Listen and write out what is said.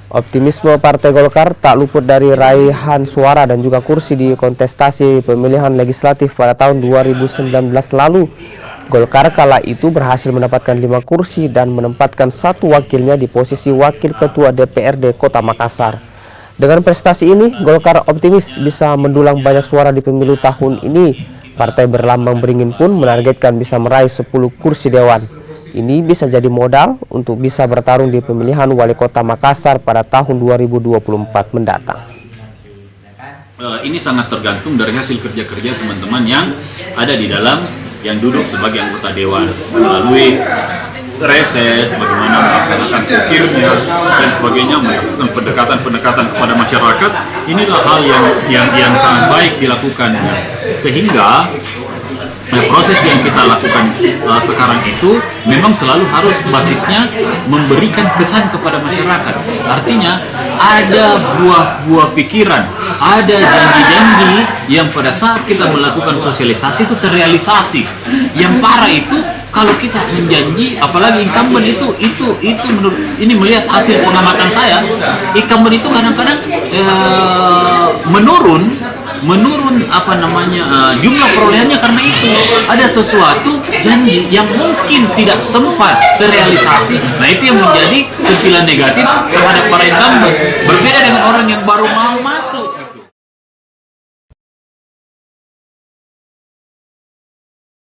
Optimisme Partai Golkar tak luput dari raihan suara dan juga kursi di kontestasi pemilihan legislatif pada tahun 2019 lalu. Golkar kala itu berhasil mendapatkan 5 kursi dan menempatkan satu wakilnya di posisi Wakil Ketua DPRD Kota Makassar. Dengan prestasi ini, Golkar optimis bisa mendulang banyak suara di pemilu tahun ini. Partai berlambang beringin pun menargetkan bisa meraih 10 kursi dewan. Ini bisa jadi modal untuk bisa bertarung di pemilihan Wali Kota Makassar pada tahun 2024 mendatang. Ini sangat tergantung dari hasil kerja-kerja teman-teman yang ada di dalam, yang duduk sebagai anggota dewan, melalui reses, bagaimana melaksanakan filmnya dan sebagainya, melakukan pendekatan-pendekatan kepada masyarakat. Inilah hal yang sangat baik dilakukan, sehingga proses yang kita lakukan sekarang itu memang selalu harus basisnya memberikan kesan kepada masyarakat. Artinya ada buah-buah pikiran, ada janji-janji yang pada saat kita melakukan sosialisasi itu terrealisasi. Yang parah itu kalau kita menjanji, apalagi incumbent itu menurut ini, melihat hasil pengamatan saya, incumbent itu kadang-kadang menurun jumlah perolehannya karena itu ada sesuatu janji yang mungkin tidak sempat terrealisasi. Nah, itu yang menjadi sentilan negatif terhadap para incumbent. Berbeda dengan orang yang baru mau masuk